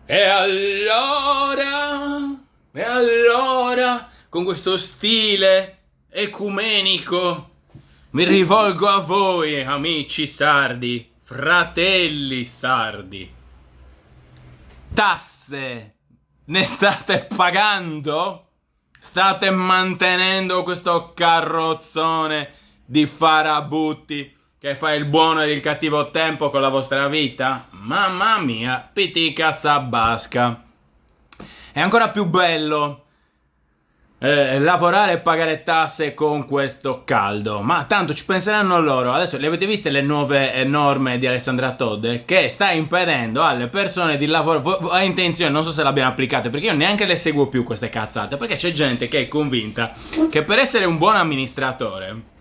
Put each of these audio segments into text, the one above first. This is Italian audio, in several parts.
E allora, con questo stile ecumenico, mi rivolgo a voi, amici sardi, fratelli sardi. Tasse ne state pagando? State mantenendo questo carrozzone di farabutti che fa il buono e il cattivo tempo con la vostra vita? Mamma mia, pitica sabasca. È ancora più bello lavorare e pagare tasse con questo caldo, ma tanto ci penseranno loro. Adesso le avete viste le nuove norme di Alessandra Todde che sta impedendo alle persone di lavoro a intenzione, non so se l'abbiano applicate, perché io neanche le seguo più queste cazzate, perché c'è gente che è convinta che per essere un buon amministratore,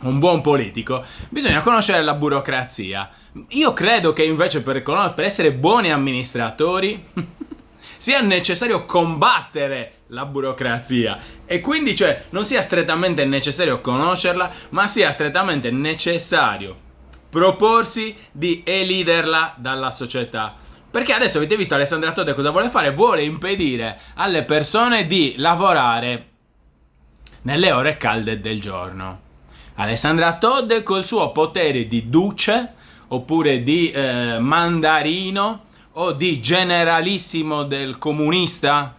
un buon politico, bisogna conoscere la burocrazia. Io credo che invece per essere buoni amministratori sia necessario combattere la burocrazia e quindi non sia strettamente necessario conoscerla, ma sia strettamente necessario proporsi di eliderla dalla società. Perché adesso avete visto Alessandra Todde cosa vuole fare? Vuole impedire alle persone di lavorare nelle ore calde del giorno. Alessandra Todde col suo potere di duce oppure di mandarino o di generalissimo del comunista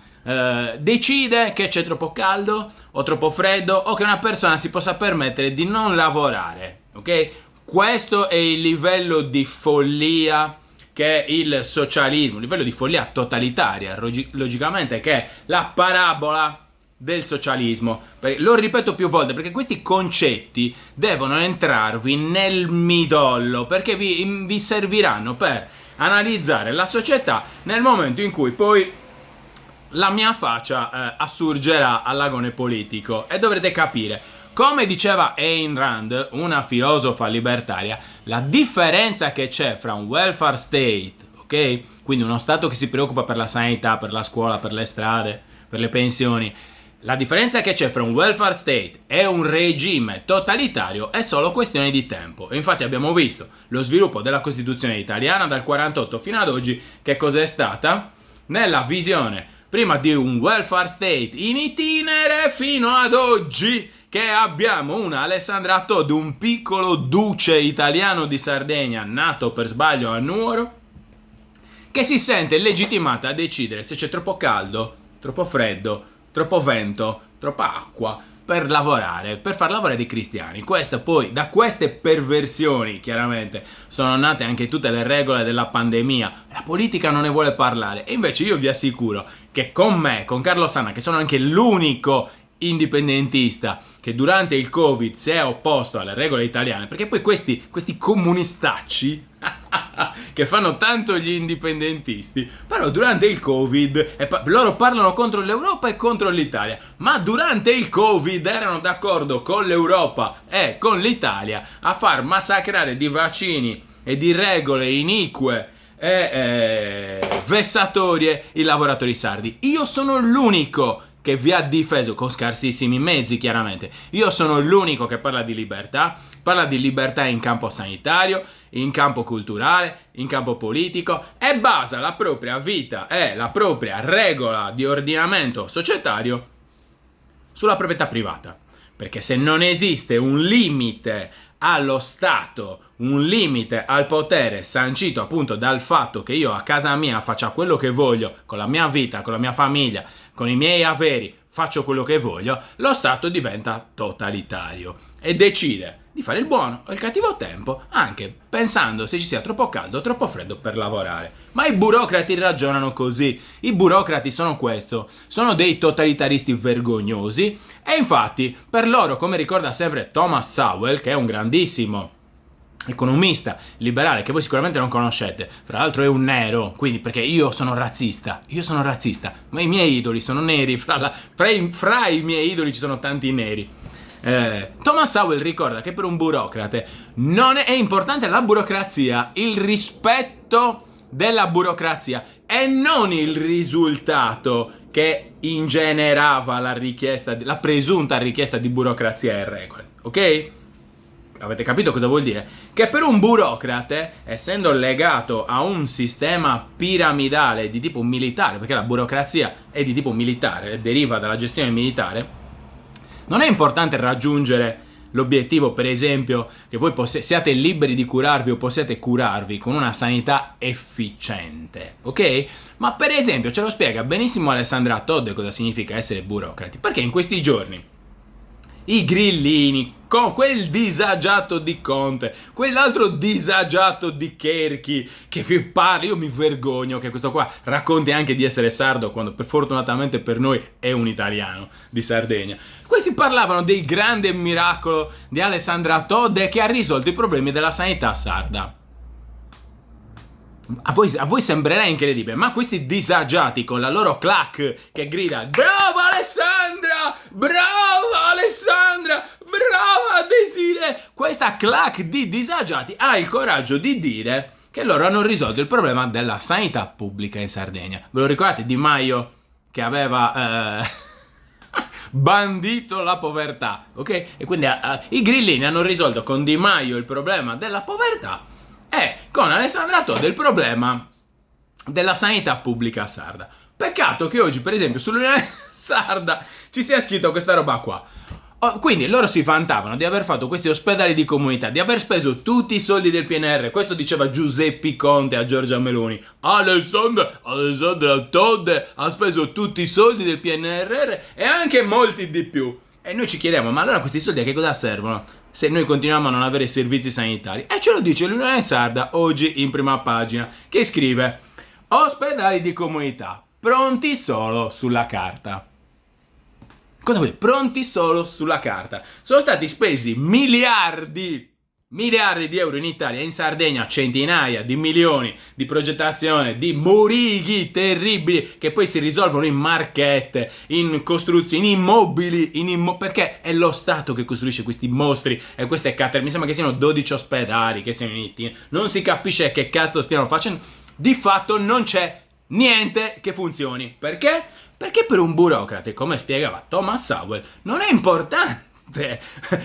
decide che c'è troppo caldo o troppo freddo o che una persona si possa permettere di non lavorare, ok? Questo è il livello di follia che è il socialismo, un livello di follia totalitaria, logicamente, che è la parabola del socialismo. Lo ripeto più volte perché questi concetti devono entrarvi nel midollo, perché vi serviranno per analizzare la società nel momento in cui poi la mia faccia assurgerà all'agone politico. E dovrete capire, come diceva Ayn Rand, una filosofa libertaria, la differenza che c'è fra un welfare state, ok? Quindi uno stato che si preoccupa per la sanità, per la scuola, per le strade, per le pensioni. La differenza che c'è fra un welfare state e un regime totalitario è solo questione di tempo. E infatti abbiamo visto lo sviluppo della Costituzione italiana dal 48 fino ad oggi, che cos'è stata? Nella visione prima di un welfare state in itinere fino ad oggi, che abbiamo una Alessandra Todde, un piccolo duce italiano di Sardegna nato per sbaglio a Nuoro, che si sente legittimata a decidere se c'è troppo caldo, troppo freddo, troppo vento, troppa acqua per lavorare, per far lavorare i cristiani. Da queste perversioni chiaramente sono nate anche tutte le regole della pandemia. La politica non ne vuole parlare e invece io vi assicuro che con me, con Carlo Sanna, che sono anche l'unico indipendentista che durante il Covid si è opposto alle regole italiane, perché poi questi comunistacci che fanno tanto gli indipendentisti, però durante il Covid loro parlano contro l'Europa e contro l'Italia, ma durante il Covid erano d'accordo con l'Europa e con l'Italia a far massacrare di vaccini e di regole inique e vessatorie i lavoratori sardi. Io sono l'unico che vi ha difeso con scarsissimi mezzi, chiaramente. Io sono l'unico che parla di libertà in campo sanitario, in campo culturale, in campo politico, e basa la propria vita e la propria regola di ordinamento societario sulla proprietà privata. Perché se non esiste un limite allo Stato, un limite al potere sancito appunto dal fatto che io a casa mia faccia quello che voglio, con la mia vita, con la mia famiglia, con i miei averi, faccio quello che voglio, lo Stato diventa totalitario e decide di fare il buono o il cattivo tempo, anche pensando se ci sia troppo caldo o troppo freddo per lavorare. Ma i burocrati ragionano così. I burocrati sono questo, sono dei totalitaristi vergognosi e infatti per loro, come ricorda sempre Thomas Sowell, che è un grandissimo economista liberale che voi sicuramente non conoscete, fra l'altro è un nero, quindi perché io sono razzista, ma i miei idoli sono neri, fra i miei idoli ci sono tanti neri. Thomas Sowell ricorda che per un burocrate non è importante la burocrazia, il rispetto della burocrazia e non il risultato che ingenerava la presunta richiesta di burocrazia e regole, ok? Avete capito cosa vuol dire? Che per un burocrate, essendo legato a un sistema piramidale di tipo militare, perché la burocrazia è di tipo militare, deriva dalla gestione militare, non è importante raggiungere l'obiettivo, per esempio, che voi siate liberi di curarvi o possiate curarvi con una sanità efficiente, ok? Ma per esempio ce lo spiega benissimo Alessandra Todd cosa significa essere burocrati, perché in questi giorni i grillini, con quel disagiato di Conte, quell'altro disagiato di Kerchi, che parla, io mi vergogno che questo qua racconti anche di essere sardo, quando fortunatamente per noi è un italiano di Sardegna. Questi parlavano del grande miracolo di Alessandra Todd che ha risolto i problemi della sanità sarda. A voi sembrerà incredibile, ma questi disagiati con la loro clac che grida "Brava Alessandra! Brava Alessandra! Brava Desire!", questa clac di disagiati ha il coraggio di dire che loro hanno risolto il problema della sanità pubblica in Sardegna. Ve lo ricordate Di Maio che aveva bandito la povertà, ok? E quindi i grillini hanno risolto con Di Maio il problema della povertà e con Alessandra Todd il problema della sanità pubblica sarda. Peccato che oggi, per esempio, sull'Unione Sarda ci sia scritto questa roba qua. Quindi loro si vantavano di aver fatto questi ospedali di comunità, di aver speso tutti i soldi del PNR. Questo diceva Giuseppe Conte a Giorgia Meloni. Alessandra Todd ha speso tutti i soldi del PNRR e anche molti di più. E noi ci chiediamo, ma allora questi soldi a che cosa servono se noi continuiamo a non avere servizi sanitari? E ce lo dice l'Unione Sarda oggi in prima pagina, che scrive: ospedali di comunità, pronti solo sulla carta. Cosa vuol dire? Pronti solo sulla carta. Sono stati spesi miliardi di euro in Italia e in Sardegna, centinaia di milioni di progettazione, di morighi terribili che poi si risolvono in marchette, in costruzioni, in immobili, perché è lo Stato che costruisce questi mostri e queste caterme. Mi sembra che siano 12 ospedali che siano in Italia. Non si capisce che cazzo stiano facendo. Di fatto non c'è niente che funzioni. Perché? Perché per un burocrate, come spiegava Thomas Sowell, non è importante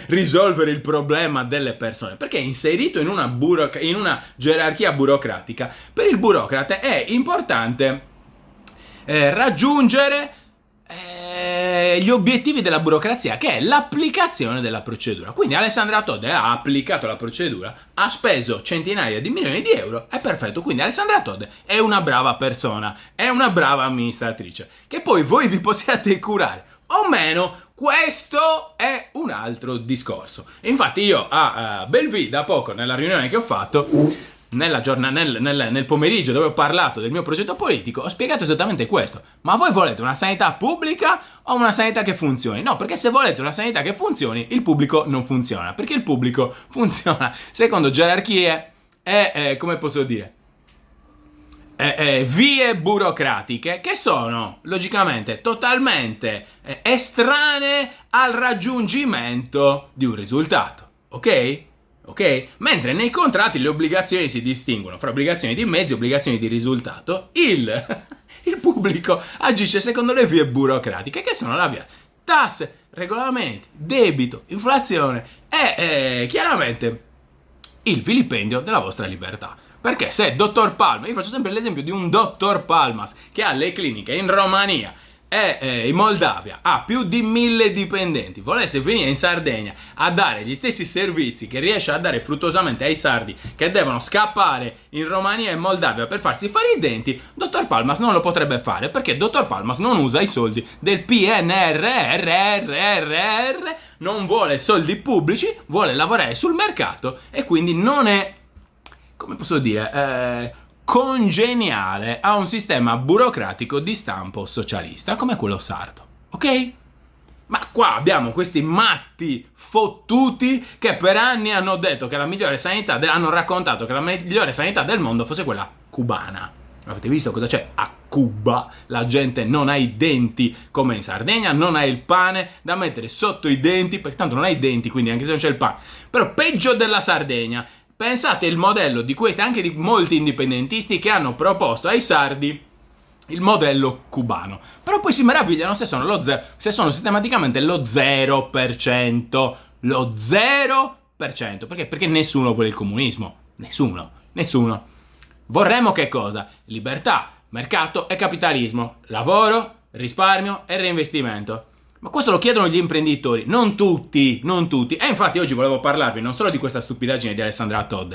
risolvere il problema delle persone, perché è inserito in una gerarchia burocratica. Per il burocrate è importante raggiungere gli obiettivi della burocrazia, che è l'applicazione della procedura. Quindi Alessandra Todd ha applicato la procedura, ha speso centinaia di milioni di euro, è perfetto. Quindi Alessandra Todd è una brava persona, è una brava amministratrice. Che poi voi vi possiate curare o meno, questo è un altro discorso. Infatti io a Bellevue da poco, nella riunione che ho fatto nel pomeriggio, dove ho parlato del mio progetto politico, ho spiegato esattamente questo. Ma voi volete una sanità pubblica o una sanità che funzioni? No, perché se volete una sanità che funzioni, il pubblico non funziona, perché il pubblico funziona secondo gerarchie e come posso dire, vie burocratiche che sono logicamente totalmente estranee al raggiungimento di un risultato, ok? Ok? Mentre nei contratti le obbligazioni si distinguono fra obbligazioni di mezzi e obbligazioni di risultato. Il pubblico agisce secondo le vie burocratiche, che sono la via tasse, regolamenti, debito, inflazione e chiaramente il vilipendio della vostra libertà. Perché se Dottor Palma, io faccio sempre l'esempio di un Dottor Palmas che ha le cliniche in Romania e in Moldavia, ha più di 1000 dipendenti, volesse venire in Sardegna a dare gli stessi servizi che riesce a dare fruttuosamente ai sardi che devono scappare in Romania e Moldavia per farsi fare i denti, Dottor Palmas non lo potrebbe fare, perché Dottor Palmas non usa i soldi del PNRR, non vuole soldi pubblici, vuole lavorare sul mercato e quindi non è, come posso dire, congeniale a un sistema burocratico di stampo socialista come quello sardo, ok? Ma qua abbiamo questi matti fottuti che per anni hanno detto che la migliore sanità, hanno raccontato che la migliore sanità del mondo fosse quella cubana. Avete visto cosa c'è a Cuba? La gente non ha i denti come in Sardegna, non ha il pane da mettere sotto i denti, perché tanto non ha i denti, quindi anche se non c'è il pane. Però peggio della Sardegna. Pensate il modello di questi, anche di molti indipendentisti che hanno proposto ai sardi il modello cubano. Però poi si meravigliano se sono sistematicamente lo 0%. Lo 0%. Perché? Perché nessuno vuole il comunismo. Nessuno. Vorremmo che cosa? Libertà, mercato e capitalismo. Lavoro, risparmio e reinvestimento. Ma questo lo chiedono gli imprenditori, non tutti. E infatti oggi volevo parlarvi non solo di questa stupidaggine di Alessandra Todd,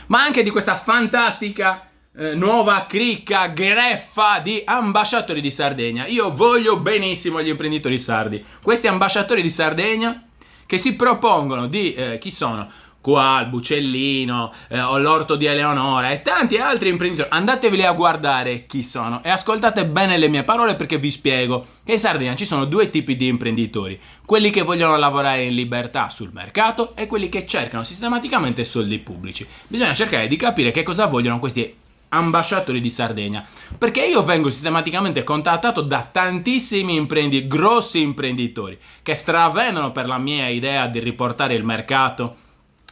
ma anche di questa fantastica nuova cricca greffa di ambasciatori di Sardegna. Io voglio benissimo gli imprenditori sardi. Questi ambasciatori di Sardegna che si propongono di... chi sono? Coalbu, Cellino, o l'orto di Eleonora e tanti altri imprenditori. Andateveli a guardare chi sono e ascoltate bene le mie parole, perché vi spiego che in Sardegna ci sono due tipi di imprenditori: quelli che vogliono lavorare in libertà sul mercato e quelli che cercano sistematicamente soldi pubblici. Bisogna cercare di capire che cosa vogliono questi ambasciatori di Sardegna, perché io vengo sistematicamente contattato da tantissimi grossi imprenditori che stravendono per la mia idea di riportare il mercato,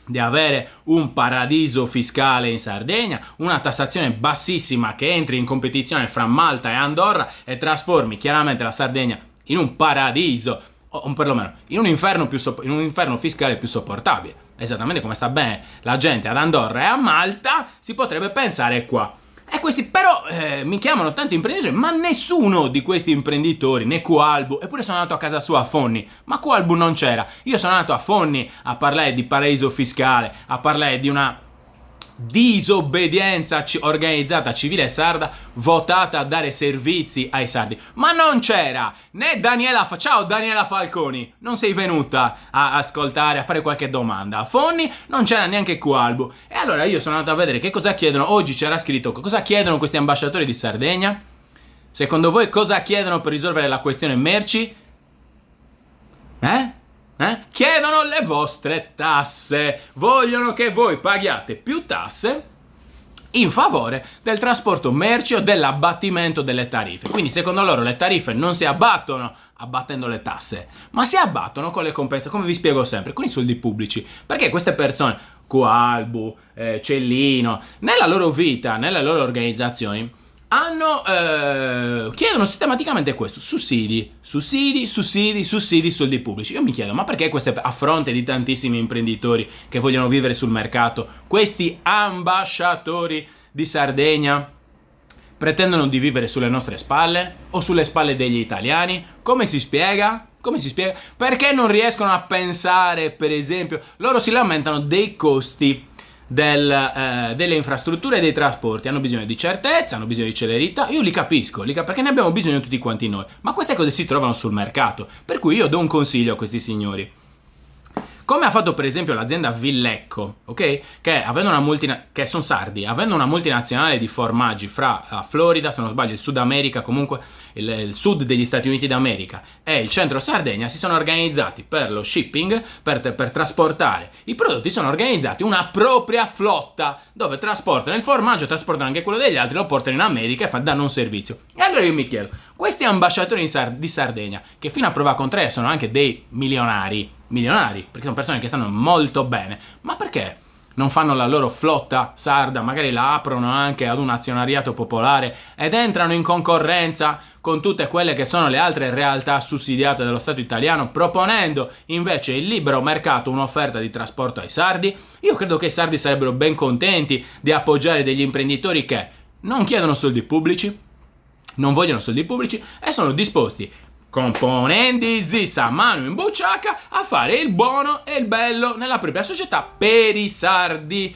di avere un paradiso fiscale in Sardegna, una tassazione bassissima che entri in competizione fra Malta e Andorra e trasformi chiaramente la Sardegna in un paradiso, o perlomeno in un inferno fiscale più sopportabile. Esattamente come sta bene la gente ad Andorra e a Malta, si potrebbe pensare qua. E questi però mi chiamano tanti imprenditori, ma nessuno di questi imprenditori, né Coalbu, eppure sono andato a casa sua a Fonni, ma Coalbu non c'era. Io sono andato a Fonni a parlare di paradiso fiscale, a parlare di una disobbedienza organizzata civile sarda votata a dare servizi ai sardi, ma non c'era né ciao Daniela Falconi, non sei venuta a ascoltare, a fare qualche domanda a Fonni, non c'era neanche Coalbu. E allora io sono andato a vedere che cosa chiedono. Oggi c'era scritto cosa chiedono questi ambasciatori di Sardegna. Secondo voi cosa chiedono per risolvere la questione merci? Chiedono le vostre tasse. Vogliono che voi paghiate più tasse in favore del trasporto merci o dell'abbattimento delle tariffe. Quindi secondo loro le tariffe non si abbattono abbattendo le tasse, ma si abbattono con le compense, come vi spiego sempre, con i soldi pubblici. Perché queste persone, Coalbu, Cellino, nella loro vita, nelle loro organizzazioni, chiedono sistematicamente questo: sussidi, soldi pubblici. Io mi chiedo, ma perché a fronte di tantissimi imprenditori che vogliono vivere sul mercato, questi ambasciatori di Sardegna pretendono di vivere sulle nostre spalle o sulle spalle degli italiani? Come si spiega? Perché non riescono a pensare, per esempio, loro si lamentano dei costi delle infrastrutture e dei trasporti, hanno bisogno di certezza, hanno bisogno di celerità. Io li capisco, perché ne abbiamo bisogno tutti quanti noi, ma queste cose si trovano sul mercato, per cui io do un consiglio a questi signori, come ha fatto per esempio l'azienda Villecco, ok? Che sono sardi, avendo una multinazionale di formaggi fra la Florida, se non sbaglio il Sud America, comunque il sud degli Stati Uniti d'America e il centro Sardegna, si sono organizzati per lo shipping, per trasportare i prodotti. Sono organizzati una propria flotta dove trasportano il formaggio, trasportano anche quello degli altri, lo portano in America e danno un servizio. E allora io mi chiedo, questi ambasciatori di Sardegna, che fino a prova contraria sono anche dei milionari, perché sono persone che stanno molto bene, ma perché non fanno la loro flotta sarda, magari la aprono anche ad un azionariato popolare ed entrano in concorrenza con tutte quelle che sono le altre realtà sussidiate dallo Stato italiano, proponendo invece il libero mercato, un'offerta di trasporto ai sardi? Io credo che i sardi sarebbero ben contenti di appoggiare degli imprenditori che non chiedono soldi pubblici, non vogliono soldi pubblici e sono disposti, componendisi a mano in bucciaca, a fare il buono e il bello nella propria società per i sardi,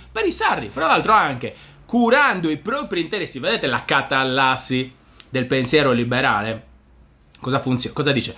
fra l'altro anche curando i propri interessi. Vedete la catalassi del pensiero liberale? Cosa dice?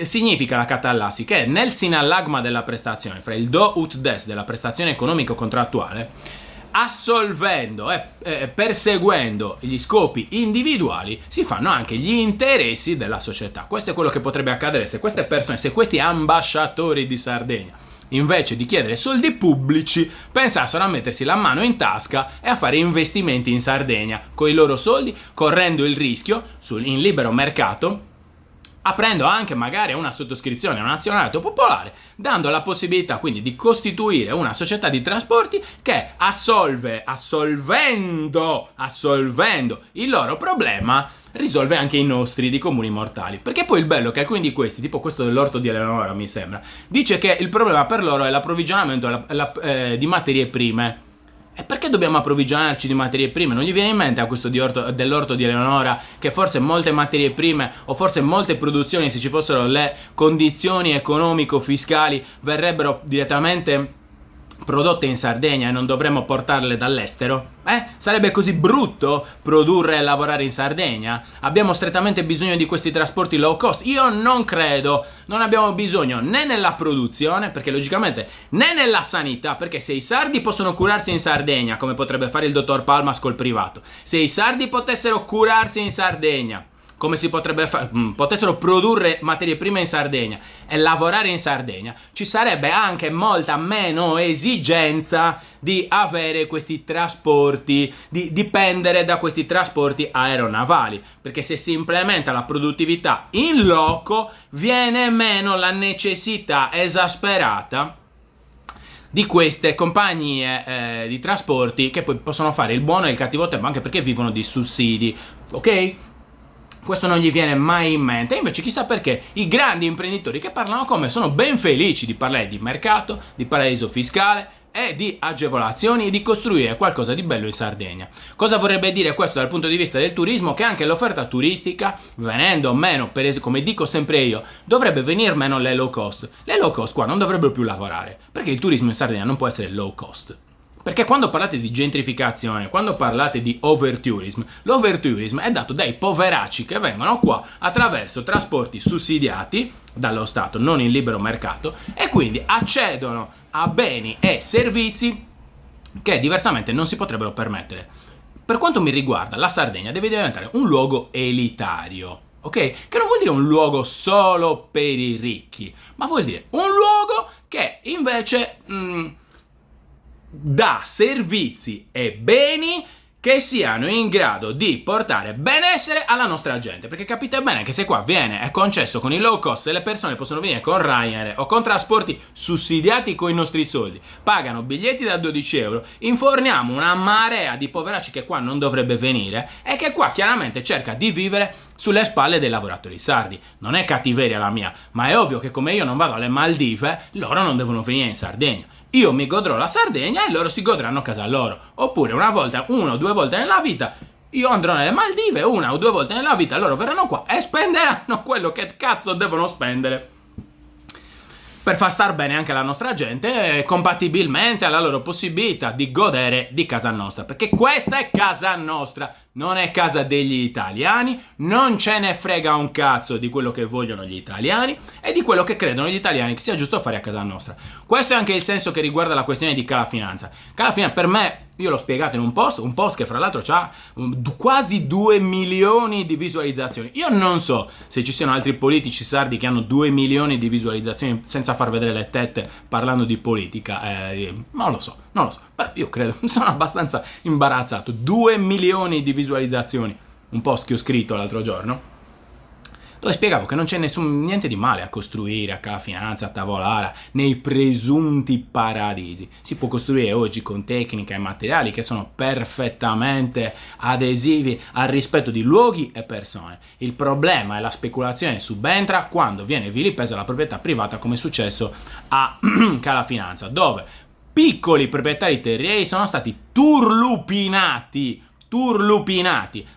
Significa la catalassi che nel sinallagma della prestazione, fra il do ut des della prestazione economico-contrattuale, assolvendo e perseguendo gli scopi individuali, si fanno anche gli interessi della società. Questo è quello che potrebbe accadere se queste persone, se questi ambasciatori di Sardegna, invece di chiedere soldi pubblici, pensassero a mettersi la mano in tasca e a fare investimenti in Sardegna con i loro soldi, correndo il rischio in libero mercato aprendo anche magari una sottoscrizione a un azionario popolare, dando la possibilità quindi di costituire una società di trasporti che assolvendo il loro problema, risolve anche i nostri di comuni mortali. Perché poi il bello è che alcuni di questi, tipo questo dell'orto di Eleonora mi sembra, dice che il problema per loro è l'approvvigionamento di materie prime. E perché dobbiamo approvvigionarci di materie prime? Non gli viene in mente a questo dell'orto di Eleonora che forse molte materie prime o forse molte produzioni, se ci fossero le condizioni economico-fiscali, verrebbero direttamente prodotte in Sardegna e non dovremmo portarle dall'estero? Sarebbe così brutto produrre e lavorare in Sardegna? Abbiamo strettamente bisogno di questi trasporti low cost? Io non credo. Non abbiamo bisogno né nella produzione, perché logicamente, né nella sanità, perché se i sardi possono curarsi in Sardegna, come potrebbe fare il dottor Palmas col privato, se i sardi potessero curarsi in Sardegna, come si potrebbe fare, potessero produrre materie prime in Sardegna e lavorare in Sardegna, ci sarebbe anche molta meno esigenza di avere questi trasporti, di dipendere da questi trasporti aeronavali, perché se si implementa la produttività in loco viene meno la necessità esasperata di queste compagnie di trasporti che poi possono fare il buono e il cattivo tempo, anche perché vivono di sussidi, ok? Questo non gli viene mai in mente. Invece chissà perché i grandi imprenditori che parlano con me sono ben felici di parlare di mercato, di paradiso fiscale e di agevolazioni e di costruire qualcosa di bello in Sardegna. Cosa vorrebbe dire questo dal punto di vista del turismo? Che anche l'offerta turistica, venendo meno, come dico sempre io, dovrebbe venire meno le low cost. Le low cost qua non dovrebbero più lavorare, perché il turismo in Sardegna non può essere low cost. Perché quando parlate di gentrificazione, quando parlate di overtourism, l'overtourism è dato dai poveracci che vengono qua attraverso trasporti sussidiati dallo Stato, non in libero mercato, e quindi accedono a beni e servizi che diversamente non si potrebbero permettere. Per quanto mi riguarda, la Sardegna deve diventare un luogo elitario. Ok? Che non vuol dire un luogo solo per i ricchi, ma vuol dire un luogo che invece dà servizi e beni che siano in grado di portare benessere alla nostra gente, perché capite bene che se qua è concesso con i low cost e le persone possono venire con Ryanair o con trasporti sussidiati con i nostri soldi, pagano biglietti da 12 euro, inforniamo una marea di poveracci che qua non dovrebbe venire e che qua chiaramente cerca di vivere sulle spalle dei lavoratori sardi. Non è cattiveria la mia, ma è ovvio che come io non vado alle Maldive, loro non devono venire in Sardegna. Io mi godrò la Sardegna e loro si godranno a casa loro. Oppure una o due volte nella vita io andrò nelle Maldive, una o due volte nella vita loro verranno qua e spenderanno quello che cazzo devono spendere per far star bene anche la nostra gente, compatibilmente alla loro possibilità di godere di casa nostra, perché questa è casa nostra, non è casa degli italiani, non ce ne frega un cazzo di quello che vogliono gli italiani e di quello che credono gli italiani che sia giusto fare a casa nostra. Questo è anche il senso che riguarda la questione di Calafinanza. Calafinanza per me, io l'ho spiegato in un post che fra l'altro ha quasi 2 milioni di visualizzazioni. Io non so se ci siano altri politici sardi che hanno 2 milioni di visualizzazioni senza far vedere le tette parlando di politica. Non lo so, però io credo, sono abbastanza imbarazzato. 2 milioni di visualizzazioni, un post che ho scritto l'altro giorno, dove spiegavo che non c'è niente di male a costruire a Calafinanza, a Tavolara, nei presunti paradisi. Si può costruire oggi con tecniche e materiali che sono perfettamente adesivi al rispetto di luoghi e persone. Il problema è la speculazione subentra quando viene vilipesa la proprietà privata, come è successo a Calafinanza, dove piccoli proprietari terrieri sono stati turlupinati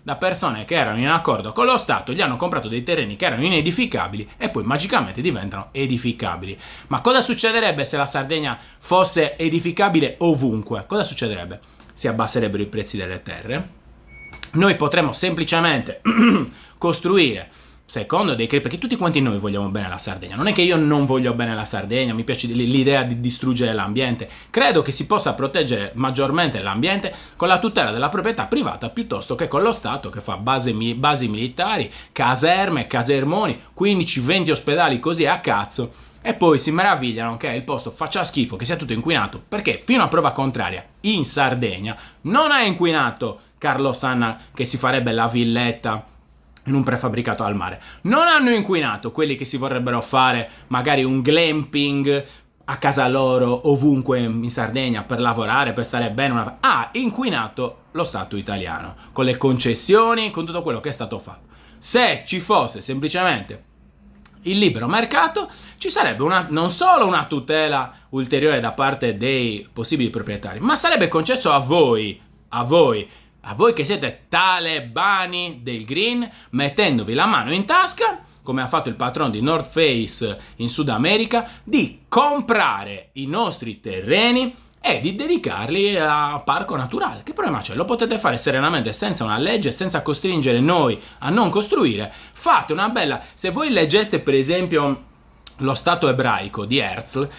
da persone che erano in accordo con lo Stato, gli hanno comprato dei terreni che erano inedificabili e poi magicamente diventano edificabili. Ma cosa succederebbe se la Sardegna fosse edificabile ovunque? Cosa succederebbe? Si abbasserebbero i prezzi delle terre, noi potremmo semplicemente costruire secondo dei perché tutti quanti noi vogliamo bene alla Sardegna. Non è che io non voglio bene alla Sardegna, mi piace l'idea di distruggere l'ambiente. Credo che si possa proteggere maggiormente l'ambiente con la tutela della proprietà privata piuttosto che con lo Stato che fa basi militari, caserme, casermoni, 15-20 ospedali così a cazzo. E poi si meravigliano che il posto faccia schifo, che sia tutto inquinato, perché fino a prova contraria in Sardegna non ha inquinato Carlo Sanna che si farebbe la villetta in un prefabbricato al mare. Non hanno inquinato quelli che si vorrebbero fare magari un glamping a casa loro, ovunque in Sardegna, per lavorare, per stare bene. Ha inquinato lo Stato italiano, con le concessioni, con tutto quello che è stato fatto. Se ci fosse semplicemente il libero mercato, ci sarebbe non solo una tutela ulteriore da parte dei possibili proprietari, ma sarebbe concesso a voi che siete talebani del green, mettendovi la mano in tasca, come ha fatto il patron di North Face in Sud America, di comprare i nostri terreni e di dedicarli a parco naturale. Che problema c'è? Lo potete fare serenamente, senza una legge, senza costringere noi a non costruire. Fate una bella... Se voi leggeste per esempio lo Stato ebraico di Herzl,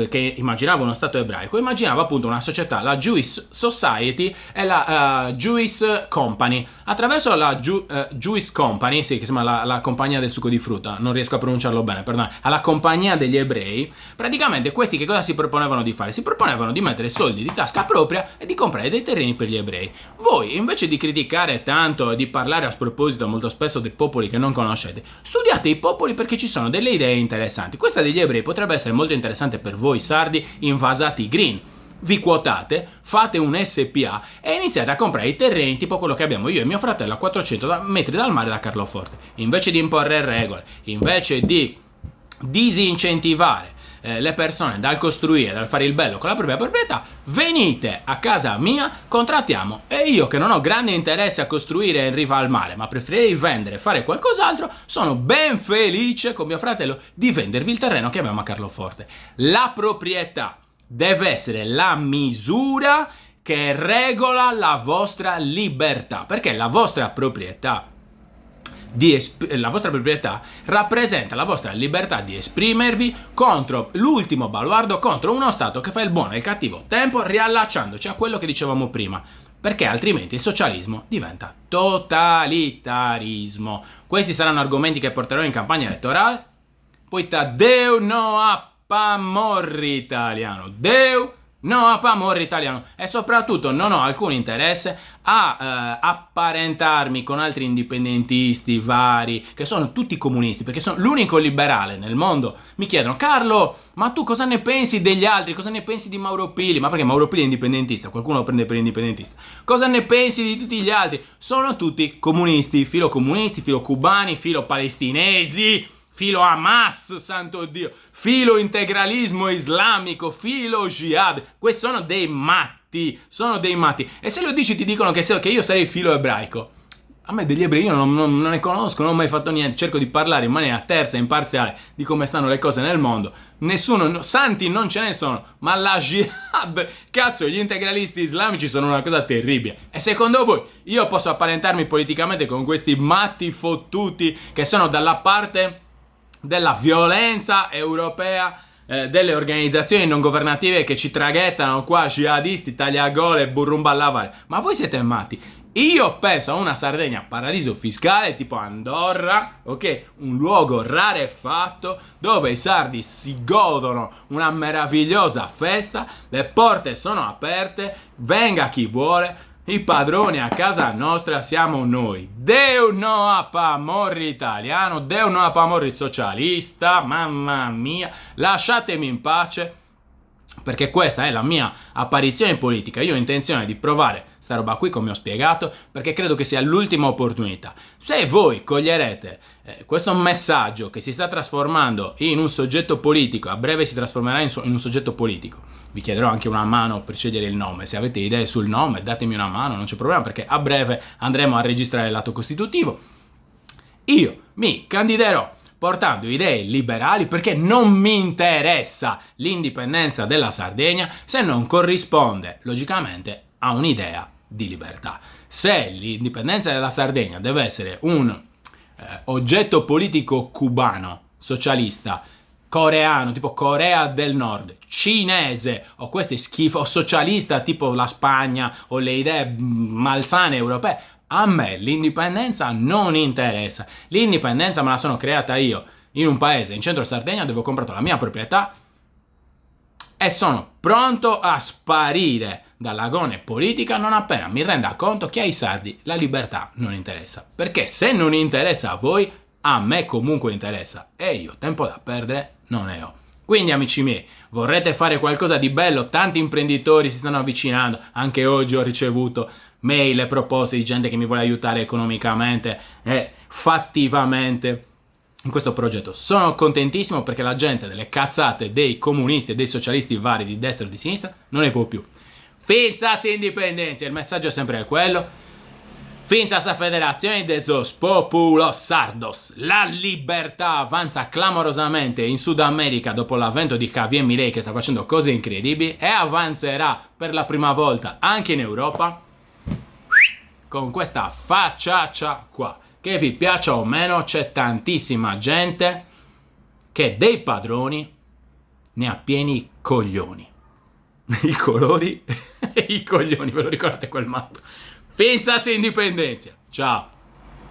che immaginava uno Stato ebraico, immaginava appunto una società, la Jewish Society e la Jewish Company. Attraverso la Jewish Company, sì, che sembra la compagnia del succo di frutta, non riesco a pronunciarlo bene, perdone, alla compagnia degli ebrei, praticamente questi che cosa si proponevano di fare? Si proponevano di mettere soldi di tasca propria e di comprare dei terreni per gli ebrei. Voi, invece di criticare tanto e di parlare a sproposito molto spesso dei popoli che non conoscete, studiate i popoli perché ci sono delle idee interessanti. Questa degli ebrei potrebbe essere molto interessante per voi sardi invasati green. Vi quotate, fate un SPA e iniziate a comprare i terreni tipo quello che abbiamo io e mio fratello a 400 metri dal mare da Carloforte. Invece di imporre regole, invece di disincentivare le persone dal costruire, dal fare il bello con la propria proprietà, venite a casa mia, contrattiamo, e io che non ho grande interesse a costruire in riva al mare, ma preferirei vendere e fare qualcos'altro, sono ben felice con mio fratello di vendervi il terreno che abbiamo a Carloforte. La proprietà deve essere la misura che regola la vostra libertà, perché la vostra proprietà rappresenta la vostra libertà di esprimervi contro l'ultimo baluardo, contro uno Stato che fa il buono e il cattivo tempo, riallacciandoci a quello che dicevamo prima, perché altrimenti il socialismo diventa totalitarismo. Questi saranno argomenti che porterò in campagna elettorale. Poi Deu no appamorri italiano, Deu no appamorri italiano, e soprattutto non ho alcun interesse a apparentarmi con altri indipendentisti vari che sono tutti comunisti, perché sono l'unico liberale nel mondo. Mi chiedono: Carlo, ma tu cosa ne pensi degli altri? Cosa ne pensi di Mauro Pili? Ma perché Mauro Pili è indipendentista? Qualcuno lo prende per indipendentista. Cosa ne pensi di tutti gli altri? Sono tutti comunisti, filo cubani, filo palestinesi, filo Hamas, santo Dio, filo integralismo islamico, filo jihad. Questi sono dei matti, E se lo dici ti dicono che io sarei filo ebraico. A me degli ebrei io non ne conosco, non ho mai fatto niente, cerco di parlare in maniera terza e imparziale di come stanno le cose nel mondo. Santi non ce ne sono, ma la jihad, cazzo, gli integralisti islamici sono una cosa terribile. E secondo voi io posso apparentarmi politicamente con questi matti fottuti che sono dalla parte della violenza europea, delle organizzazioni non governative che ci traghettano qua, jihadisti, tagliagole, burrumballavare? Ma voi siete matti. Io penso a una Sardegna paradiso fiscale tipo Andorra, ok? Un luogo rarefatto dove i sardi si godono una meravigliosa festa, le porte sono aperte, venga chi vuole. I padroni a casa nostra siamo noi. Deu no appamorri italiano, Deu no appamorri socialista, mamma mia, lasciatemi in pace, perché questa è la mia apparizione in politica. Io ho intenzione di provare sta roba qui, come ho spiegato, perché credo che sia l'ultima opportunità. Se voi coglierete questo messaggio che si sta trasformando in un soggetto politico, a breve si trasformerà in un soggetto politico, vi chiederò anche una mano per scegliere il nome. Se avete idee sul nome, datemi una mano, non c'è problema, perché a breve andremo a registrare l'atto costitutivo. Io mi candiderò portando idee liberali, perché non mi interessa l'indipendenza della Sardegna se non corrisponde logicamente a un'idea di libertà. Se l'indipendenza della Sardegna deve essere un oggetto politico cubano, socialista, coreano, tipo Corea del Nord, cinese, o questi schifo, socialista tipo la Spagna, o le idee malsane europee, a me l'indipendenza non interessa. L'indipendenza me la sono creata io in un paese in centro Sardegna dove ho comprato la mia proprietà e sono pronto a sparire dall'agone politica non appena mi renda conto che ai sardi la libertà non interessa. Perché se non interessa a voi, a me comunque interessa. E io tempo da perdere non ne ho. Quindi amici miei, vorrete fare qualcosa di bello? Tanti imprenditori si stanno avvicinando. Anche oggi ho ricevuto mail e proposte di gente che mi vuole aiutare economicamente e fattivamente in questo progetto. Sono contentissimo perché la gente delle cazzate dei comunisti e dei socialisti vari di destra o di sinistra non ne può più. Finza si indipendenza, il messaggio è sempre quello. Finza sa federazione de sos populos sardos. La libertà avanza clamorosamente in Sud America dopo l'avvento di Javier Milei che sta facendo cose incredibili e avanzerà per la prima volta anche in Europa con questa facciaccia qua. Che vi piaccia o meno, c'è tantissima gente che dei padroni ne ha pieni i coglioni. I colori e i coglioni, ve lo ricordate quel matto? Finza si indipendenza. Ciao.